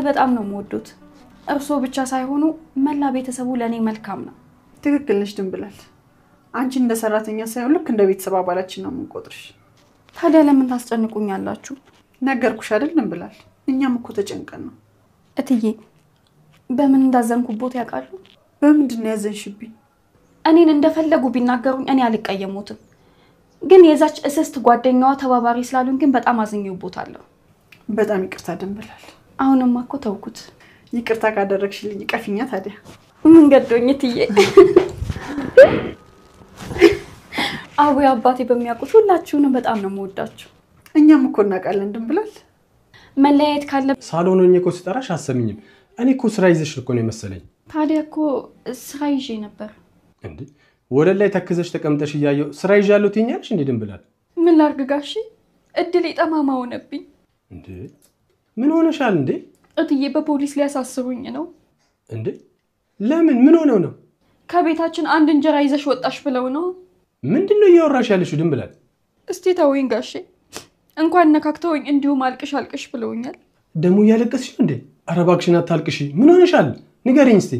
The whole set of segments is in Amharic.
በጣም ነው የምወዱት እርሶ ብቻ ሳይሆኑ መላ ቤተሰቡ ለኔ መልካም ነው ትክክል ነሽ ድንብላል አንቺ እንደ ሰራተኛ ሳይሆን ልክ እንደ ቤተሰብ አባላችን ነው የምንቆጥርሽ ታዲያ ለምን ታስጨንቁኛላችሁ ነገርኩሽ አይደል ድንብላል እኛም እኮ ተጨንቀን ነው እትዬ በምን እንዳዘንኩቦት ያውቃሉ በምንድን ነው ያዘንሽብኝ እኔን እንደፈለጉ ቢናገሩኝ እኔ አልቀየሙትም ግን የዛች እስስት ጓደኛዋ ተባባሪ ስላሉኝ ግን በጣም አዝኜውቦታለሁ በጣም ይቅርታ ድንብላል አሁንማ እኮ ተውኩት ይቅርታ ካደረግሽልኝ ቀፊኛ ታዲያ ምን ገዶኝ እትዬ አዎ አባቴ በሚያውቁት ሁላችሁንም በጣም ነው የምወዳችሁ እኛም እኮ እናውቃለን ድንብላል መለያየት ካለ ሳሎን ሆኜ እኮ ስጠራሽ አሰሚኝም እኔ እኮ ስራ ይዘሽ እኮ ነው መሰለኝ ታዲያ እኮ ስራ ይዤ ነበር እንዴ ወለል ላይ ተከዘሽ ተቀምጠሽ ይያየው ስራ ይዣለሁ ትኛለሽ እንዴ ድንብላል ምን ላርግ ጋሺ እድል ጠማማ ሆነብኝ እንዴ ምን ሆነሻል እንዴ እትዬ በፖሊስ ሊያሳስሩኝ ነው እንዴ ለምን ምን ሆነው ነው ከቤታችን አንድ እንጀራ ይዘሽ ወጣሽ ብለው ነው ምንድነው እያወራሽ ያለሽው ድንብላል እስቲ ተወኝ ጋሺ እንኳን ነካክተውኝ እንዲሁ ማልቅሽ አልቅሽ ብለውኛል ደሙ ያለቀስሽ እንዴ አረባክሽና ታልቅሽ ምን ሆነሻል ንገሪኝ እስቲ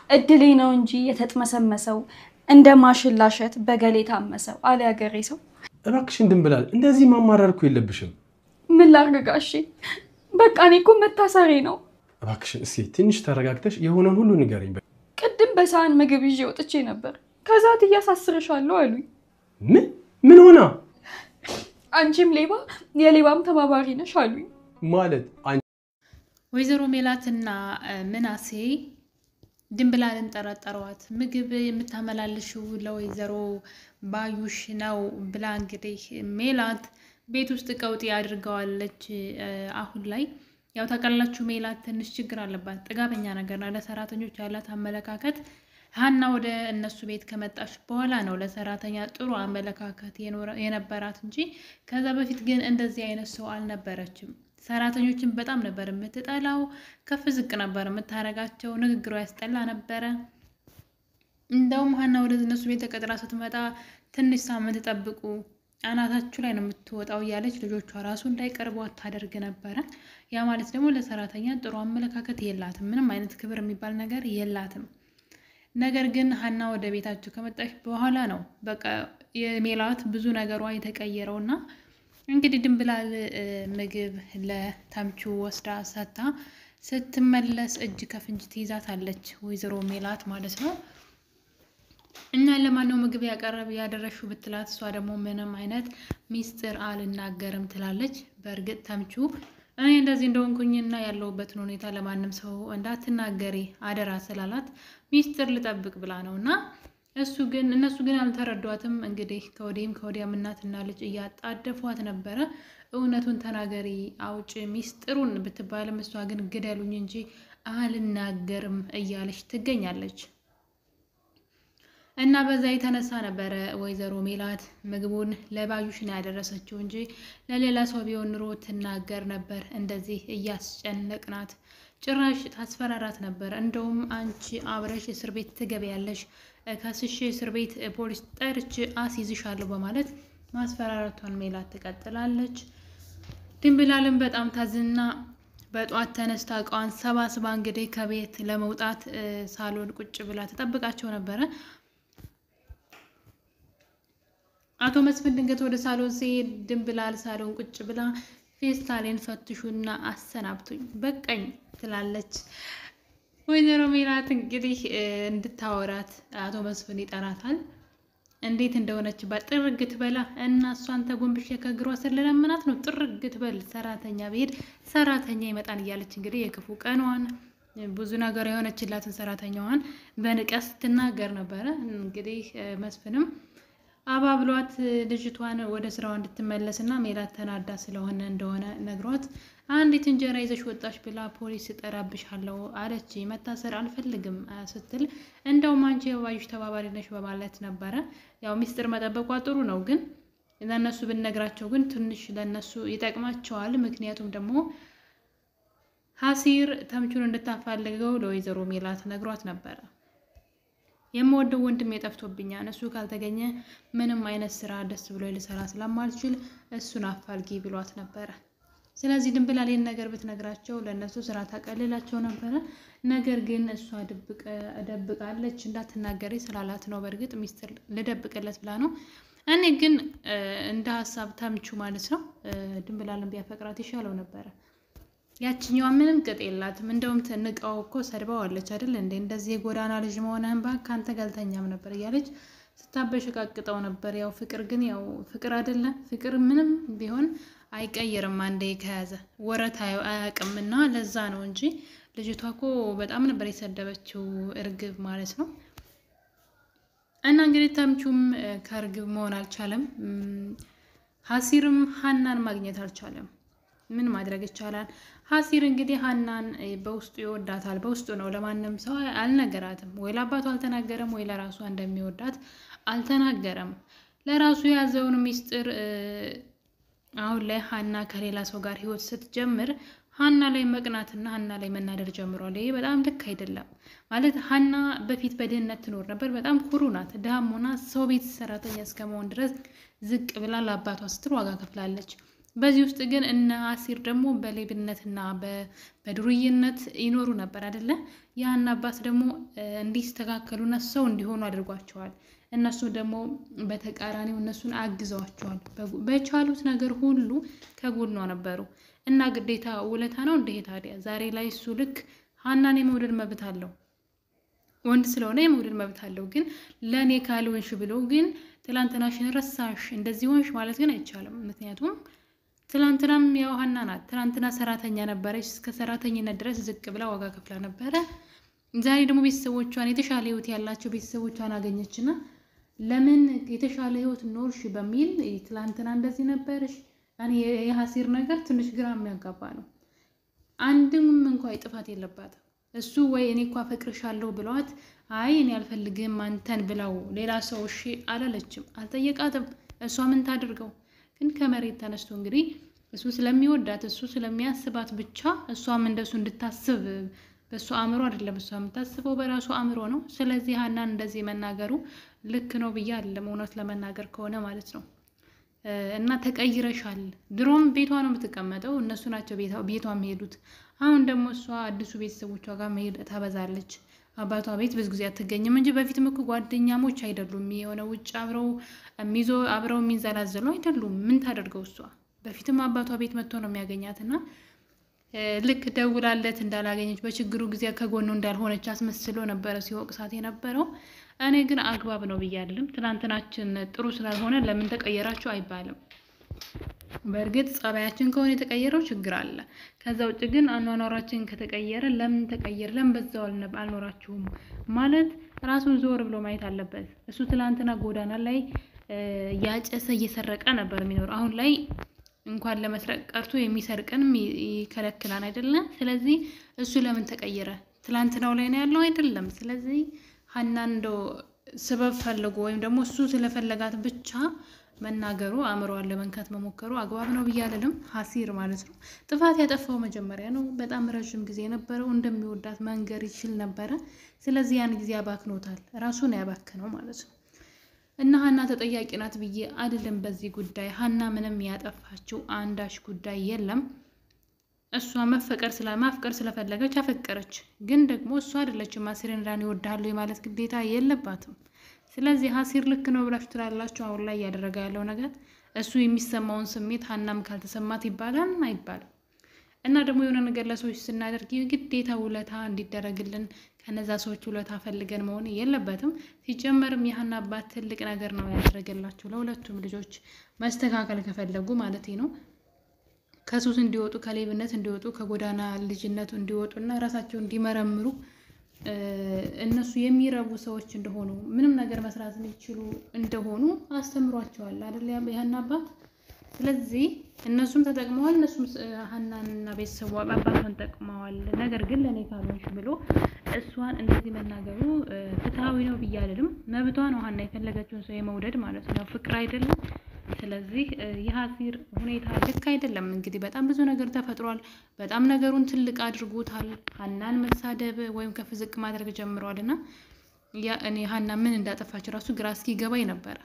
እድሌ ነው እንጂ የተጥመሰመሰው እንደ ማሽላሸት በገሌ ታመሰው አለ ያገሬ ሰው እባክሽን ድንብላል እንደዚህ ማማራርኩ የለብሽም ምን ላርግ ጋሺ በቃ እኔ እኮ መታሰሬ ነው እባክሽን እስኪ ትንሽ ተረጋግተሽ የሆነን ሁሉ ንገሪኝ ቅድም በሳህን ምግብ ይዤ ወጥቼ ነበር ከዛት እያሳስረሻለሁ አሉኝ ምን ሆና አንቺም ሌባ የሌባም ተባባሪ ነሽ አሉኝ ማለት ወይዘሮ ሜላትና ምናሴ ድንብላልን ጠረጠሯት ምግብ የምታመላልሽው ለወይዘሮ ባዩሽ ነው ብላ እንግዲህ ሜላት ቤት ውስጥ ቀውጢ አድርገዋለች አሁን ላይ ያው ታቀላችሁ ሜላት ትንሽ ችግር አለባት ጥጋበኛ ነገር ነው ለሰራተኞች ያላት አመለካከት ሃና ወደ እነሱ ቤት ከመጣች በኋላ ነው ለሰራተኛ ጥሩ አመለካከት የነበራት እንጂ ከዛ በፊት ግን እንደዚህ አይነት ሰው አልነበረችም ሰራተኞችን በጣም ነበር የምትጠላው ከፍ ዝቅ ነበር የምታረጋቸው ንግግሯ ያስጠላ ነበር እንደውም ሃና ወደ እነሱ ቤት ተቀጥራ ስትመጣ ትንሽ ሳምንት ተጠብቁ አናታችሁ ላይ ነው የምትወጣው ያለች ልጆቿ ራሱ እንዳይቀርቧት ታደርግ ነበር ያ ማለት ደግሞ ለሰራተኛ ጥሩ አመለካከት የላትም ምንም አይነት ክብር የሚባል ነገር የላትም ነገር ግን ሃና ወደ ቤታቸው ከመጣች በኋላ ነው በቃ የሜላት ብዙ ነገሯ የተቀየረውና እንግዲህ ድንብላል ምግብ ለታምቹ ወስዳ ሰጣ ስትመለስ እጅ ከፍንጅ ትይዛታለች ወይዘሮ ሜላት ማለት ነው እና ለማንኛውም ምግብ ያደረሹ ብትላት እሷ ደግሞ ምንም አይነት ሚስጥር አልናገርም ትላለች በእርግጥ ታምቹ እኔ እንደዚህ እንደሆንኩኝና ያለውበትን ሁኔታ ለማንም ሰው እንዳትናገሪ አደራ ስላላት ሚስጥር ልጠብቅ ብላ ነውና እነሱ ግን አልተረዷትም እንግዲህ ከወዲያም እናትና ልጅ እያጣደፏት ነበረ እውነቱን ተናገሪ አውጪ ሚስጥሩን ብትባልም እሷ ግን ግደሉኝ እንጂ አልናገርም እያለች ትገኛለች እና በዛ የተነሳ ነበረ ወይዘሮ ሜላት ምግቡን ለባዩሽ ነው ያደረሰችው እንጂ ለሌላ ሰው ቢሆን ኑሮ ትናገር ነበር እንደዚህ እያስጨነቅናት ጭራሽ ታስፈራራት ነበር እንደውም አንቺ አብረሽ እስር ቤት ትገቢያለሽ ከስሽ እስር ቤት ፖሊስ ጠርቼ አስይዝሻለሁ በማለት ማስፈራራቷን ሜላት ትቀጥላለች ድንብላልን በጣም ታዝና በጧት ተነስታ ቃን ሰባስባ እንግዲህ ከቤት ለመውጣት ሳሎን ቁጭ ብላ ተጠብቃቸው ነበር አቶ መስፍን ድንገት ወደ ሳሎን ሲሄድ ድንብላል ሳሎን ቁጭ ብላ ፌስታሌን ፈትሹና አሰናብቱኝ በቃኝ ትላለች ወይዘሮ ሜላት እንግዲህ እንድታወራት አቶ መስፍን ይጠራታል እንዴት እንደሆነች በጥርግ ትበላ እና እሷን ተጎንብሽ ከግሯ ስር ለምናት ነው ጥርግ ትበል ሰራተኛ ቤት ሰራተኛ ይመጣን እያለች እንግዲህ የክፉ ቀኗን ብዙ ነገር የሆነችላትን ሰራተኛዋን በንቀስ ትናገር ነበር እንግዲህ መስፍንም አባብሏት ልጅቷን ወደ ስራው እንድትመለስና ሜላት ተናዳ ስለሆነ እንደሆነ ነግሯት አንዲት እንጀራ ይዘሽ ወጣሽ ብላ ፖሊስ ጠራብሻለሁ አለች መታሰር አልፈልግም ስትል እንደውም አንቺ የባዩሽ ተባባሪ ነሽ በማለት ነበር ያው ሚስጥር መጠበቋ ጥሩ ነው ግን ለነሱ ብንነግራቸው ግን ትንሽ ለነሱ ይጠቅማቸዋል ምክንያቱም ደግሞ ሐሲር ተምቹን እንድታፋልገው ለወይዘሮ ሜላት ነግሯት ነበር የምወደው ወንድም የጠፍቶብኛል እሱ ካልተገኘ ምንም አይነት ስራ ደስ ብሎ ልሰራ ስለማልችል እሱን አፋልጊ ብሏት ነበር ስለዚህ ድንብላል ይሄን ነገር ብትነግራቸው ለነሱ ስራ ታቀልላቸው ነበር ነገር ግን እሷ ደብቃለች እንዳትናገሪ ስላላት ነው በርግጥ ሚስጥር ለደብቀለት ብላ ነው እኔ ግን እንደ ሐሳብ ተምቹ ማለት ነው ድንብላልን ቢያፈቅራት ይሻለው ነበር ያቺኛው ምንም ቅጥ የላትም እንደውም ተንቀው እኮ ሰድባዋለች አይደል እንዴ እንደዚህ የጎዳና ልጅ መሆንህን ባክ አንተ ገልተኛም ነበር እያለች ስታበሽቃቅጠው ነበር ያው ፍቅር ግን ያው ፍቅር አይደለም ፍቅር ምንም ቢሆን አይቀየርም አንዴ ከያዘ ወረት አያቅምና ለዛ ነው እንጂ ልጅቷ እኮ በጣም ነበር የሰደበችው እርግብ ማለት ነው እና እንግዲህ ተምቹም ከርግብ መሆን አልቻለም ሐሲርም ሐናን ማግኘት አልቻለም ምን ማድረግ ይቻላል ሐሲር እንግዲህ ሐናን በውስጡ ይወዳታል በውስጡ ነው ለማንም ሰው አልነገራትም ወይ ለአባቱ አልተናገረም ወይ ለራሱ እንደሚወዳት አልተናገረም ለራሱ ያዘውን ሚስጥር አሁን ላይ ሐና ከሌላ ሰው ጋር ህይወት ስትጀምር ሐና ላይ መቅናትና ሐና ላይ መናደር ጀምሯል ይሄ በጣም ልክ አይደለም ማለት ሐና በፊት በድህነት ትኖር ነበር በጣም ኩሩ ናት ደሃም ሆና ሰው ቤት ሰራተኛ እስከመሆን ድረስ ዝቅ ብላ ለአባቷ ስትል ዋጋ ከፍላለች በዚህ ውስጥ ግን እነ ሐሲር ደግሞ በሌብነትና በድሩይነት ይኖሩ ነበር አይደለ ያን አባት ደግሞ እንዲስተካከሉና ሰው እንዲሆኑ አድርጓቸዋል እነሱ ደግሞ በተቃራኒው እነሱን አግዘዋቸዋል በቻሉት ነገር ሁሉ ከጎኗ ነበሩ እና ግዴታ ውለታ ነው እንደ ታዲያ ዛሬ ላይ እሱ ልክ ሐናን የመውደድ መብት አለው ወንድ ስለሆነ የመውደድ መብት አለው ግን ለኔ ካልሆንሽ ብሎ ግን ትላንትናሽን ረሳሽ እንደዚህ ሆንሽ ማለት ግን አይቻልም ምክንያቱም ትላንትናም ያው ሐና ናት ትላንትና ሰራተኛ ነበረች እስከ ሰራተኝነት ድረስ ዝቅ ብላ ዋጋ ከፍላ ነበር ዛሬ ደግሞ ቤተሰቦቿን የተሻለ ህይወት ያላቸው ቤተሰቦቿን አገኘችና ለምን የተሻለ ህይወት ኖርሽ በሚል ትላንትና እንደዚህ ነበርሽ እኔ የሐሲር ነገር ትንሽ ግራ የሚያጋባ ነው አንድም እንኳን ጥፋት የለባትም እሱ ወይ እኔ እንኳን ፈቅርሻለሁ ብሏት አይ እኔ አልፈልግም አንተን ብለው ሌላ ሰው እሺ አላለችም አልጠየቃትም እሷ ምን ታድርገው ግን ከመሬት ተነስቶ እንግዲህ እሱ ስለሚወዳት እሱ ስለሚያስባት ብቻ እሷም እንደሱ እንድታስብ በሱ አእምሮ አይደለም እሷ የምታስበው በራሱ አእምሮ ነው ስለዚህ ሐናን እንደዚህ መናገሩ ልክ ነው ብያለሁ እውነት ለመናገር ከሆነ ማለት ነው እና ተቀይረሻል ድሮም ቤቷ ነው የምትቀመጠው እነሱ ናቸው ቤቷ የሚሄዱት አሁን ደግሞ እሷ አዲሱ ቤተሰቦቿ ጋር መሄድ ታበዛለች አባቷ ቤት ብዙ ጊዜ አትገኝም እንጂ በፊትም እኮ ጓደኛሞች አይደሉም የሆነ ውጭ አብረው የሚንዘላዘሉ አይደሉም ምን ታደርገው እሷ በፊትም አባቷ ቤት መጥቶ ነው የሚያገኛትና ልክ ደውላለት እንዳላገኘች በችግሩ ጊዜ ከጎኑ እንዳልሆነች አስመስሎ ነበር ሲወቅሳት የነበረው እኔ ግን አግባብ ነው ብያለሁ ትናንትናችን ጥሩ ስላልሆነ ለምን ተቀየራችሁ አይባልም በርግጥ ጸባያችን ከሆነ የተቀየረው ችግር አለ ከዛ ውጭ ግን አኗኗራችን ከተቀየረ ለምን ተቀየረ ለምን በዛው አልኖራችሁም ማለት ራሱን ዞር ብሎ ማየት አለበት እሱ ትላንትና ጎዳና ላይ ያጨሰ እየሰረቀ ነበር የሚኖር አሁን ላይ እንኳን ለመስረቅ ቀርቶ የሚሰርቀንም ይከለክላል አይደለም ስለዚህ እሱ ለምን ተቀየረ ትላንትናው ላይ ነው ያለው አይደለም ስለዚህ ሐናን እንደው ሰበብ ፈልጎ ወይም ደግሞ እሱ ስለፈለጋት ብቻ መናገሩ አእምሮዋን ለመንካት መሞከሩ አግባብ ነው ብያለለም ሐሲር ማለት ነው ጥፋት ያጠፋው መጀመሪያ ነው በጣም ረጅም ጊዜ ነበረው እንደሚወዳት መንገር ይችል ነበር ስለዚህ ያን ጊዜ አባክኖታል ራሱን ያባከነው ማለት ነው እና ሐና ተጠያቂ ናት ብዬ አይደለም በዚህ ጉዳይ ሐና ምንም ያጠፋችው አንዳች ጉዳይ የለም እሷ ማፍቀር ስለፈለገች አፈቀረች ግን ደግሞ እሷ አይደለችም ሐሲርን ራን ይወዳሉ ማለት ግዴታ የለባትም ስለዚህ ሐሲር ልክ ነው ብላችሁ ትላላችሁ አሁን ላይ ያደረገ ያለው ነገር እሱ የሚሰማውን ስሜት ሐናም ካልተሰማት ይባላል አይባልም እና ደግሞ የሆነ ነገር ለሰዎች ስናደርግ ግዴታ ውለታ እንዲደረግልን ከነዛ ሰዎች ውለታ ፈልገን መሆን የለበትም ሲጀመርም የሐና አባት ትልቅ ነገር ነው ያደረገላችሁ ለሁለቱም ልጆች መስተካከል ከፈለጉ ማለት ነው ከሱስ እንዲወጡ ከሌብነት እንዲወጡ ከጎዳና ልጅነት እንዲወጡና ራሳቸውን እንዲመረምሩ እነሱ የሚረቡ ሰዎች እንደሆኑ ምንም ነገር መስራት የሚችሉ እንደሆኑ አስተምሯቸዋል አይደል የሐና አባት ስለዚህ እነሱም ተጠቅመዋል እነሱም ሐናንና ቤተሰቧ አባቷን ተጠቅመዋል ነገር ግን ለኔ ካልሆንሽ ብሎ እሷን እንደዚህ መናገሩ ፍትሃዊ ነው ብያለንም መብቷ ነው ሐና የፈለገችውን ሰው የመውደድ ማለት ነው ፍቅር አይደለም ስለዚህ የሐሲር ሁኔታ ልክ አይደለም እንግዲህ በጣም ብዙ ነገር ተፈጥሯል በጣም ነገሩን ትልቅ አድርጎታል ሐናን መሳደብ ወይም ከፍዝቅ ማድረግ ጀምሯልና እኔ ሐና ምን እንዳጠፋች ራሱ ግራ እስኪገባኝ ነበር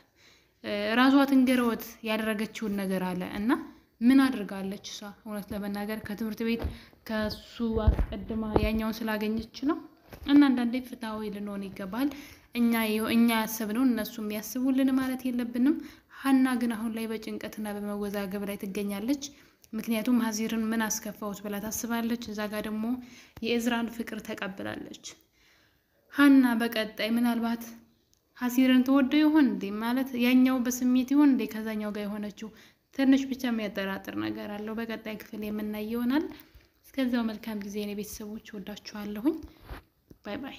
ራሷ ትንገረውት ያደረገችውን ነገር አለ እና ምን አድርጋለች እሷ? እውነት ለመናገር ከትምህርት ቤት ከሱ አስቀድማ ያኛውን ስላገኘች ነው። እና አንዳንዴ ፍትሃዊ ልንሆን ይገባል። እኛ ያሰብነው እነሱ የሚያስቡልን ማለት የለብንም። ሀና ግን አሁን ላይ በጭንቀትና በመወዛገብ ላይ ትገኛለች። ምክንያቱም ሀዚርን ምን አስከፋውት ብላ ታስባለች። እዛ ጋር ደግሞ የእዝራን ፍቅር ተቀብላለች። ሀና በቀጣይ ምናልባት ሀዚርን ተወደው ይሆን እንዴ? ማለት ያኛው በስሜት ይሆን እንዴ ከዛኛው ጋር የሆነችው? ትንሽ ብቻ የሚያጠራጥር ነገር አለው። በቀጣይ ክፍል የምናየው ይሆናል። እስከዛው መልካም ጊዜ ነው ቤተሰቦች፣ ወዳችኋለሁኝ። ባይ ባይ።